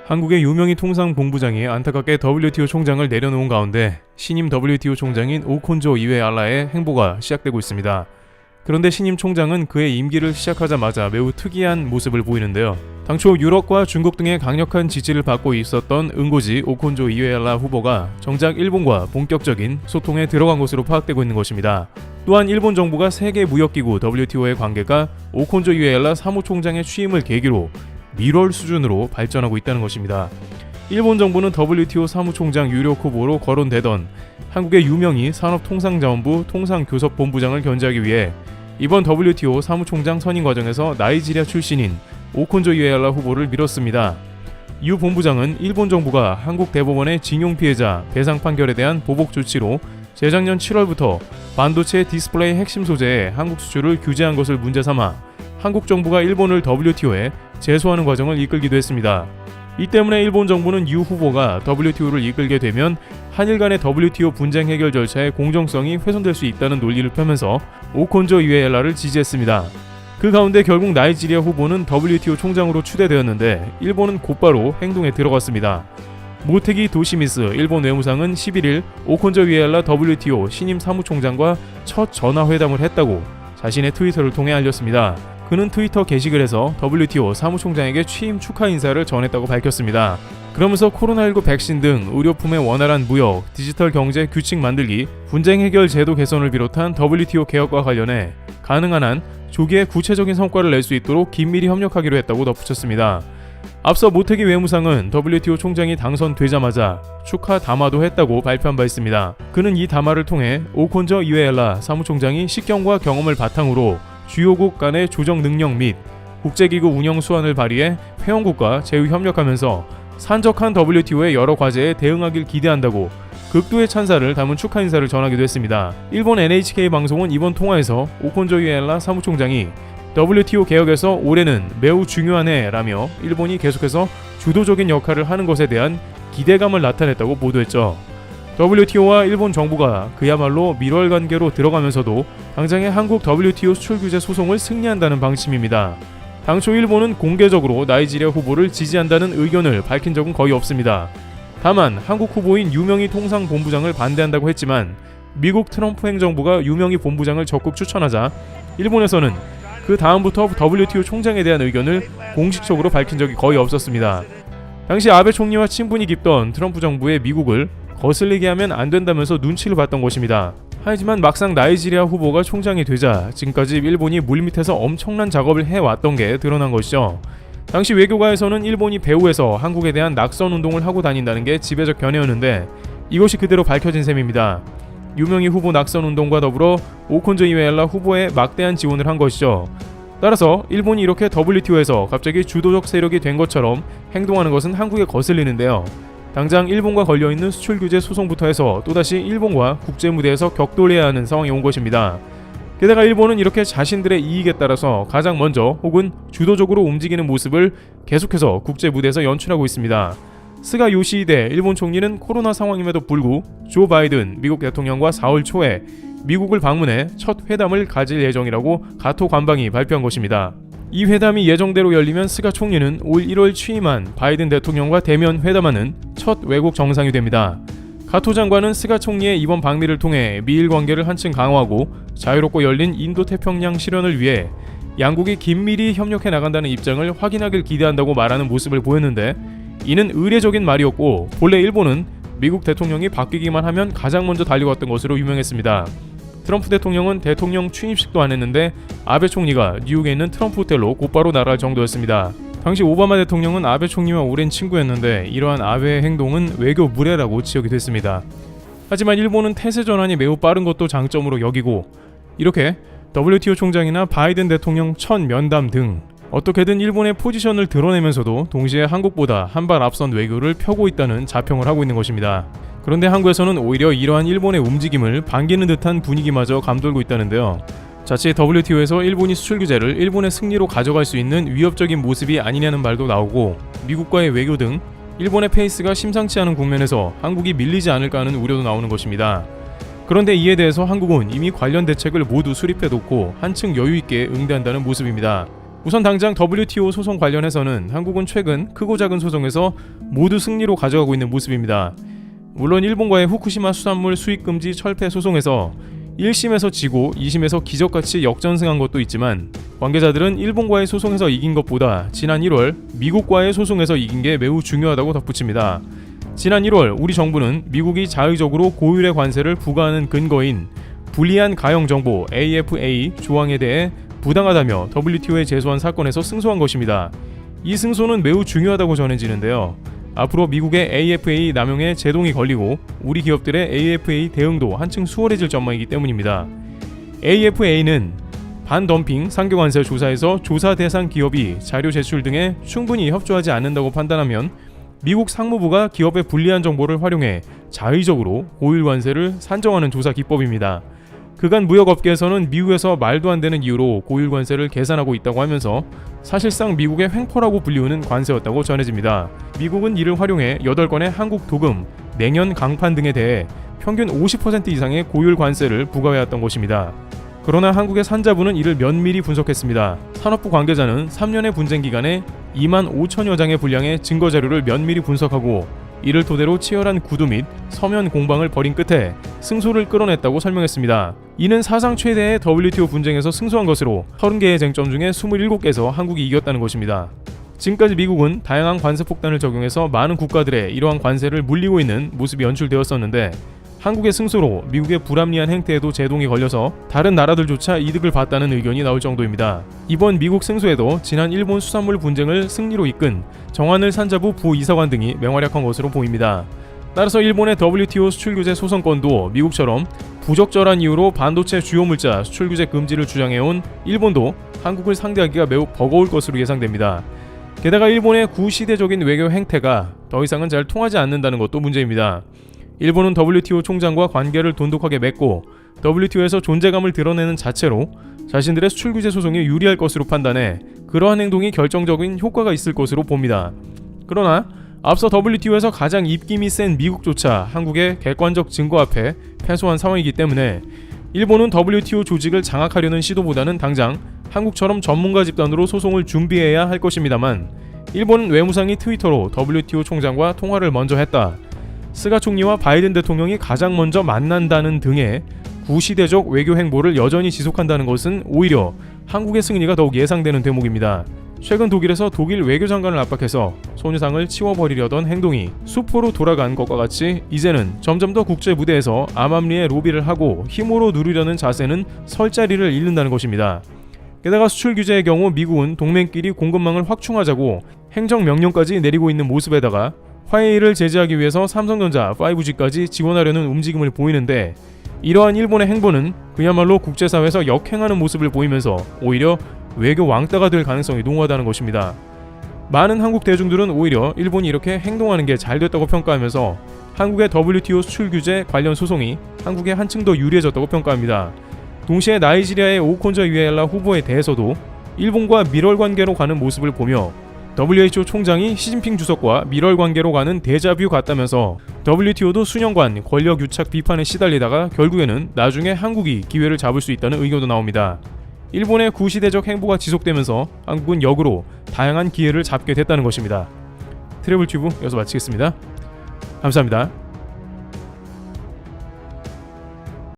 한국의 유명인 통상본부장이 안타깝게 WTO 총장을 내려놓은 가운데 신임 WTO 총장인 오콘조 이웨알라의 행보가 시작되고 있습니다. 그런데 신임 총장은 그의 임기를 시작하자마자 매우 특이한 모습을 보이는데요. 당초 유럽과 중국 등의 강력한 지지를 받고 있었던 응고지 오콘조 이웨알라 후보가 정작 일본과 본격적인 소통에 들어간 것으로 파악되고 있는 것입니다. 또한 일본 정부가 세계무역기구 WTO의 관계가 오콘조 이웨알라 사무총장의 취임을 계기로 밀월 수준으로 발전하고 있다는 것입니다. 일본 정부는 WTO 사무총장 유력 후보로 거론되던 한국의 유명희 산업통상자원부 통상교섭본부장을 견제하기 위해 이번 WTO 사무총장 선임 과정에서 나이지리아 출신인 오콘조 이웨알라 후보를 밀었습니다. 유 본부장은 일본 정부가 한국 대법원의 징용 피해자 배상 판결에 대한 보복 조치로 재작년 7월부터 반도체 디스플레이 핵심 소재의 한국 수출을 규제한 것을 문제 삼아 한국 정부가 일본을 WTO에 제소하는 과정을 이끌기도 했습니다. 이 때문에 일본 정부는 유 후보가 WTO를 이끌게 되면 한일 간의 WTO 분쟁 해결 절차의 공정성이 훼손될 수 있다는 논리를 펴면서 오콘조 이웨알라를 지지했습니다. 그 가운데 결국 나이지리아 후보는 WTO 총장으로 추대되었는데 일본은 곧바로 행동에 들어갔습니다. 모테기 도시미스 일본 외무상은 11일 오콘조 이웨알라 WTO 신임 사무총장과 첫 전화회담을 했다고 자신의 트위터를 통해 알렸습니다. 그는 트위터 게시글에서 WTO 사무총장에게 취임 축하 인사를 전했다고 밝혔습니다. 그러면서 코로나19 백신 등 의료품의 원활한 무역, 디지털 경제 규칙 만들기, 분쟁 해결 제도 개선을 비롯한 WTO 개혁과 관련해 가능한 한 조기에 구체적인 성과를 낼 수 있도록 긴밀히 협력하기로 했다고 덧붙였습니다. 앞서 모테기 외무상은 WTO 총장이 당선되자마자 축하 담화도 했다고 발표한 바 있습니다. 그는 이 담화를 통해 오콘조 이웨알라 사무총장이 식견과 경험을 바탕으로 주요국 간의 조정 능력 및 국제기구 운영 수완을 발휘해 회원국과 제휴 협력하면서 산적한 WTO의 여러 과제에 대응하길 기대한다고 극도의 찬사를 담은 축하 인사를 전하기도 했습니다. 일본 NHK 방송은 이번 통화에서 오콘조 이웨알라 사무총장이 WTO 개혁에서 올해는 매우 중요한 해라며 일본이 계속해서 주도적인 역할을 하는 것에 대한 기대감을 나타냈다고 보도했죠. WTO와 일본 정부가 그야말로 밀월 관계로 들어가면서도 당장의 한국 WTO 수출 규제 소송을 승리한다는 방침입니다. 당초 일본은 공개적으로 나이지리아 후보를 지지한다는 의견을 밝힌 적은 거의 없습니다. 다만 한국 후보인 유명희 통상본부장을 반대한다고 했지만 미국 트럼프 행정부가 유명희 본부장을 적극 추천하자 일본에서는 그 다음부터 WTO 총장에 대한 의견을 공식적으로 밝힌 적이 거의 없었습니다. 당시 아베 총리와 친분이 깊던 트럼프 정부의 미국을 거슬리게 하면 안 된다면서 눈치를 봤던 것입니다. 하지만 막상 나이지리아 후보가 총장이 되자 지금까지 일본이 물밑에서 엄청난 작업을 해왔던 게 드러난 것이죠. 당시 외교가에서는 일본이 배후에서 한국에 대한 낙선 운동을 하고 다닌다는 게 지배적 견해였는데 이것이 그대로 밝혀진 셈입니다. 유명희 후보 낙선 운동과 더불어 오콘조 이웨알라 후보에 막대한 지원을 한 것이죠. 따라서 일본이 이렇게 WTO에서 갑자기 주도적 세력이 된 것처럼 행동하는 것은 한국에 거슬리는데요. 당장 일본과 걸려있는 수출 규제 소송부터 해서 또다시 일본과 국제무대에서 격돌해야 하는 상황이 온 것입니다. 게다가 일본은 이렇게 자신들의 이익에 따라서 가장 먼저 혹은 주도적으로 움직이는 모습을 계속해서 국제무대에서 연출하고 있습니다. 스가 요시히데 일본 총리는 코로나 상황임에도 불구 조 바이든 미국 대통령과 4월 초에 미국을 방문해 첫 회담을 가질 예정이라고 가토 관방이 발표한 것입니다. 이 회담이 예정대로 열리면 스가 총리는 올 1월 취임한 바이든 대통령과 대면 회담하는 첫 외국 정상이 됩니다. 가토 장관은 스가 총리의 이번 방미를 통해 미일 관계를 한층 강화하고 자유롭고 열린 인도태평양 실현을 위해 양국이 긴밀히 협력해 나간다는 입장을 확인하길 기대한다고 말하는 모습을 보였는데 이는 의례적인 말이었고 본래 일본은 미국 대통령이 바뀌기만 하면 가장 먼저 달려갔던 것으로 유명했습니다. 트럼프 대통령은 대통령 취임식도 안 했는데 아베 총리가 뉴욕에 있는 트럼프 호텔로 곧바로 날아갈 정도였습니다. 당시 오바마 대통령은 아베 총리와 오랜 친구였는데 이러한 아베의 행동은 외교 무례라고 지적이 됐습니다. 하지만 일본은 태세 전환이 매우 빠른 것도 장점으로 여기고 이렇게 WTO 총장이나 바이든 대통령 첫 면담 등 어떻게든 일본의 포지션을 드러내면서도 동시에 한국보다 한 발 앞선 외교를 펴고 있다는 자평을 하고 있는 것입니다. 그런데 한국에서는 오히려 이러한 일본의 움직임을 반기는 듯한 분위기마저 감돌고 있다는데요. 자칫 WTO에서 일본이 수출 규제를 일본의 승리로 가져갈 수 있는 위협적인 모습이 아니냐는 말도 나오고 미국과의 외교 등 일본의 페이스가 심상치 않은 국면에서 한국이 밀리지 않을까 하는 우려도 나오는 것입니다. 그런데 이에 대해서 한국은 이미 관련 대책을 모두 수립해놓고 한층 여유있게 응대한다는 모습입니다. 우선 당장 WTO 소송 관련해서는 한국은 최근 크고 작은 소송에서 모두 승리로 가져가고 있는 모습입니다. 물론 일본과의 후쿠시마 수산물 수입 금지 철폐 소송에서 1심에서 지고 2심에서 기적같이 역전승한 것도 있지만 관계자들은 일본과의 소송에서 이긴 것보다 지난 1월 미국과의 소송에서 이긴 게 매우 중요하다고 덧붙입니다. 지난 1월 우리 정부는 미국이 자의적으로 고율의 관세를 부과하는 근거인 불리한 가용 정보 AFA 조항에 대해 부당하다며 WTO에 제소한 사건에서 승소한 것입니다. 이 승소는 매우 중요하다고 전해지는데요. 앞으로 미국의 AFA 남용에 제동이 걸리고 우리 기업들의 AFA 대응도 한층 수월해질 전망이기 때문입니다. AFA는 반덤핑 상계관세 조사에서 조사 대상 기업이 자료 제출 등에 충분히 협조하지 않는다고 판단하면 미국 상무부가 기업의 불리한 정보를 활용해 자의적으로 고율 관세를 산정하는 조사 기법입니다. 그간 무역업계에서는 미국에서 말도 안 되는 이유로 고율 관세를 계산하고 있다고 하면서 사실상 미국의 횡포라고 불리우는 관세였다고 전해집니다. 미국은 이를 활용해 8건의 한국 도금, 냉연 강판 등에 대해 평균 50% 이상의 고율 관세를 부과해왔던 것입니다. 그러나 한국의 산자부는 이를 면밀히 분석했습니다. 산업부 관계자는 3년의 분쟁 기간에 2만 5천여 장의 분량의 증거 자료를 면밀히 분석하고 이를 토대로 치열한 구두 및 서면 공방을 벌인 끝에 승소를 끌어냈다고 설명했습니다. 이는 사상 최대의 WTO 분쟁에서 승소한 것으로 30개의 쟁점 중에 27개에서 한국이 이겼다는 것입니다. 지금까지 미국은 다양한 관세 폭탄을 적용해서 많은 국가들의 이러한 관세를 물리고 있는 모습이 연출되었었는데 한국의 승소로 미국의 불합리한 행태에도 제동이 걸려서 다른 나라들조차 이득을 봤다는 의견이 나올 정도입니다. 이번 미국 승소에도 지난 일본 수산물 분쟁을 승리로 이끈 정한을 산자부 부이사관 등이 맹활약한 것으로 보입니다. 따라서 일본의 WTO 수출 규제 소송건도 미국처럼 부적절한 이유로 반도체 주요 물자 수출 규제 금지를 주장해온 일본도 한국을 상대하기가 매우 버거울 것으로 예상됩니다. 게다가 일본의 구시대적인 외교 행태가 더 이상은 잘 통하지 않는다는 것도 문제입니다. 일본은 WTO 총장과 관계를 돈독하게 맺고 WTO에서 존재감을 드러내는 자체로 자신들의 수출 규제 소송에 유리할 것으로 판단해 그러한 행동이 결정적인 효과가 있을 것으로 봅니다. 그러나 앞서 WTO에서 가장 입김이 센 미국조차 한국의 객관적 증거 앞에 패소한 상황이기 때문에 일본은 WTO 조직을 장악하려는 시도보다는 당장 한국처럼 전문가 집단으로 소송을 준비해야 할 것입니다만 일본 외무상이 트위터로 WTO 총장과 통화를 먼저 했다. 스가 총리와 바이든 대통령이 가장 먼저 만난다는 등의 구시대적 외교 행보를 여전히 지속한다는 것은 오히려 한국의 승리가 더욱 예상되는 대목입니다. 최근 독일에서 독일 외교장관을 압박해서 손유상을 치워버리려던 행동이 수포로 돌아간 것과 같이 이제는 점점 더 국제 무대에서 암암리에 로비를 하고 힘으로 누르려는 자세는 설 자리를 잃는다는 것입니다. 게다가 수출 규제의 경우 미국은 동맹끼리 공급망을 확충하자고 행정명령까지 내리고 있는 모습에다가 화웨이를 제재하기 위해서 삼성전자 5G까지 지원하려는 움직임을 보이는데 이러한 일본의 행보는 그야말로 국제사회에서 역행하는 모습을 보이면서 오히려 외교 왕따가 될 가능성이 농후하다는 것입니다. 많은 한국 대중들은 오히려 일본이 이렇게 행동하는 게 잘 됐다고 평가하면서 한국의 WTO 수출 규제 관련 소송이 한국에 한층 더 유리해졌다고 평가합니다. 동시에 나이지리아의 오콘저 이웨알라 후보에 대해서도 일본과 밀월 관계로 가는 모습을 보며 WHO 총장이 시진핑 주석과 밀월 관계로 가는 데자뷰 같다면서 WTO도 수년간 권력 유착 비판에 시달리다가 결국에는 나중에 한국이 기회를 잡을 수 있다는 의견도 나옵니다. 일본의 구시대적 행보가 지속되면서 한국은 역으로 다양한 기회를 잡게 됐다는 것입니다. 트래블 튜브 여기서 마치겠습니다. 감사합니다.